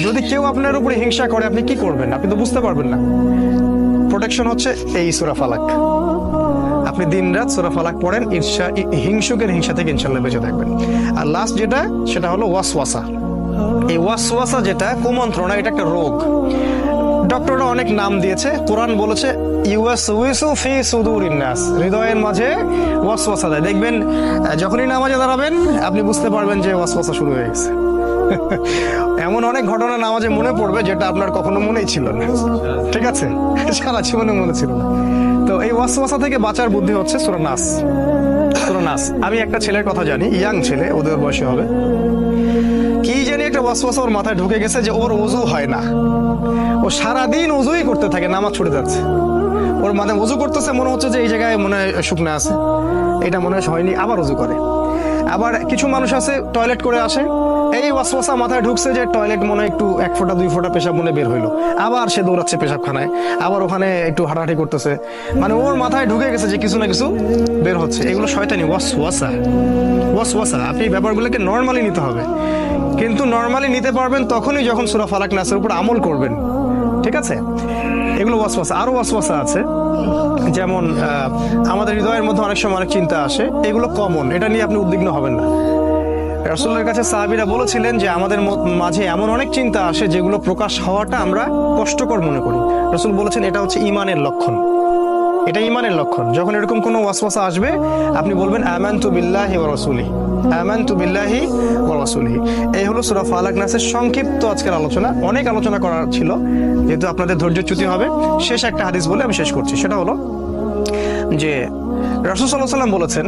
যদি কেউ আপনার উপরে হিংসা করে আপনি কি করবেন? আপনি তো বুঝতে পারবেন না। প্রোটেকশন হচ্ছে এই সূরা ফালাক। আপনি দিনরাত সূরা ফালাক পড়েন, হিংসুকের হিংসা থেকে ইনশাআল্লাহ বেঁচে থাকবেন। আর লাস্ট যেটা, সেটা হলো ওয়াসওয়াসা। এই ওয়াসওয়াসা যেটা কুমন্ত্রণা, এটা একটা রোগ। ডক্টররা অনেক নাম দিয়েছে, কোরআন বলেছে ইউওয়াসউইসু ফি সুদুরিন নাস, হৃদয়ের মাঝে ওয়াসওয়াসা দেয়। দেখবেন যখনই নামাজে দাঁড়াবেন আপনি বুঝতে পারবেন যে ওয়াসওয়াসা শুরু হয়ে গেছে। এমন অনেক ঘটনা নামাজে মনে পড়বে যেটা আপনার কখনো মনেই ছিল না, ঠিক আছে, সারা জীবনে মনে ছিল না। তো এই ওয়াসওয়াসা থেকে বাঁচার বুদ্ধি হচ্ছে সূরা নাস। সূরা নাস। আমি একটা ছেলের কথা জানি, ইয়াং ছেলে, ওদের বয়সী হবে, কি জানি একটা ওয়াসওয়াসা ওর মাথায় ঢুকে গেছে যে ওর ওযু হয় না। ও সারাদিন ওযুই করতে থাকে, নামাজ ছুটে যাচ্ছে। ওর মানে ওযু করতেছে, মনে হচ্ছে যে এই জায়গায় মনে হয় শুকনা আছে, এটা মনে হয় হয়নি, আবার ওযু করে। আবার কিছু মানুষ আছে টয়লেট করে আসে, এই ওয়াসওয়াসা মাথায় ঢুকছে যে টয়লেট মনে একটু 1 ফোঁটা 2 ফোঁটা পেশাব মনে বের হইলো, আবার সে দৌড়াচ্ছে পেশাবখানায়, আবার ওখানে একটু হাঁটাহাঁটি করতেছে। মানে ওর মাথায় ঢুকে গেছে যে কিছু না কিছু বের হচ্ছে। এগুলো শয়তানি ওয়াসওয়াসা। ওয়াসওয়াসা। আপনি ব্যাপারগুলোকে নর্মালি নিতে হবে, কিন্তু নর্মালি নিতে পারবেন তখনই যখন সূরা ফালাক নাসের উপর আমল করবেন, ঠিক আছে? এগুলো ওয়াসওয়াসা। আরো ওয়াসওয়াসা আছে, যেমন আমাদের হৃদয়ের মধ্যে অনেক সময় অনেক চিন্তা আসে, এগুলো কমন, এটা নিয়ে আপনি উদ্বিগ্ন হবেন না। রাসূলের কাছে সাহাবীরা বলেছিলেন যে আমাদের মাঝে এমন অনেক চিন্তা আসে যেগুলো প্রকাশ হওয়াটা আমরা কষ্টকর মনে করি। রাসূল বলেছেন এটা হচ্ছে ঈমানের লক্ষণ, এটা ঈমানের লক্ষণ। যখন এরকম কোনো ওয়াসওয়াসা আসবে আপনি বলবেন আমানতু বিল্লাহি ওয়া রাসূলিহি, আমানতু বিল্লাহি ওয়া রাসূলিহি। এই হলো সূরা ফালাক নাসের সংক্ষিপ্ত আজকের আলোচনা। অনেক আলোচনা করার ছিল, যেহেতু আপনাদের ধৈর্যচ্যুতি হবে, শেষ একটা হাদিস বলে আমি শেষ করছি। সেটা হলো যে রাসূল সাল্লাল্লাহু আলাইহি ওয়াসাল্লাম বলেছেন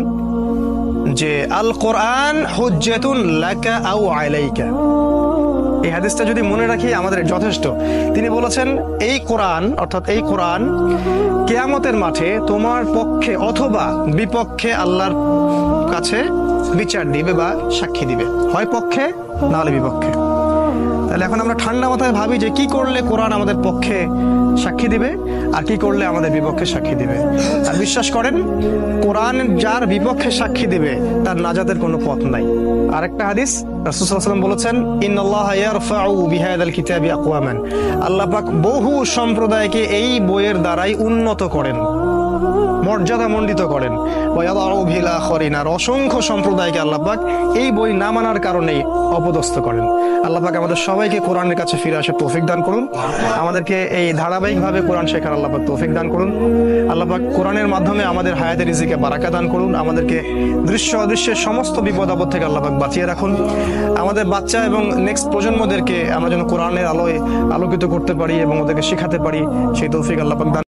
যে আল কোরআন হুজ্জাতুন লাকা আও আলাইকা। এই হাদিসটা যদি মনে রাখি আমাদের যথেষ্ট। তিনি বলেছেন এই কোরআন, অর্থাৎ এই কোরআন কিয়ামতের মাঠে তোমার পক্ষে অথবা বিপক্ষে আল্লাহর কাছে বিচার দিবে বা সাক্ষী দিবে, হয় পক্ষে না হলে বিপক্ষে। তাহলে এখন আমরা ঠান্ডা মাথায় ভাবি যে কি করলে কোরআন আমাদের পক্ষে সাক্ষী দিবে আর কি করলে আমাদের বিপক্ষে সাক্ষী দিবে। আর বিশ্বাস করেন, কোরআন যার বিপক্ষে সাক্ষী দিবে তার নাজাতের কোনো পথ নাই। আরেকটা হাদিস, রাসূল সাল্লাল্লাহু আলাইহি ওয়াসাল্লাম বলেছেন ইন্নাল্লাহা ইয়ারফাউ বিহাদাল কিতাবি আকওয়ামান, আল্লাহ পাক বহু সম্প্রদায়কে এই বইয়ের দ্বারাই উন্নত করেন, মর্যাদা মণ্ডিত করেন। ওয়া ইয়াদাউ বিল আখিরিন, আর অসংখ্য সম্প্রদায়কে আল্লাহ পাক এই বই না মানার কারণেই অপদস্থ করেন। আল্লাহ পাক আমাদের সবাইকে কোরআনের কাছে ফিরে আসার তৌফিক দান করুন, আমাদেরকে এই ধারাবাহিকভাবে কোরআন শেখার আল্লাহ পাক তৌফিক দান করুন। আল্লাহ পাক কোরআনের মাধ্যমে আমাদের হায়াতে রিজিকে বারাকা দান করুন, আমাদেরকে দৃশ্য অদৃশ্যের সমস্ত বিপদ আপদ থেকে আল্লাহ পাক বাঁচিয়ে রাখুন। আমাদের বাচ্চা এবং নেক্সট প্রজন্মদেরকে আমরা যেন কোরআনের আলোয় আলোকিত করতে পারি এবং ওদেরকে শেখাতে পারি, সেই তৌফিক আল্লাহ পাক দান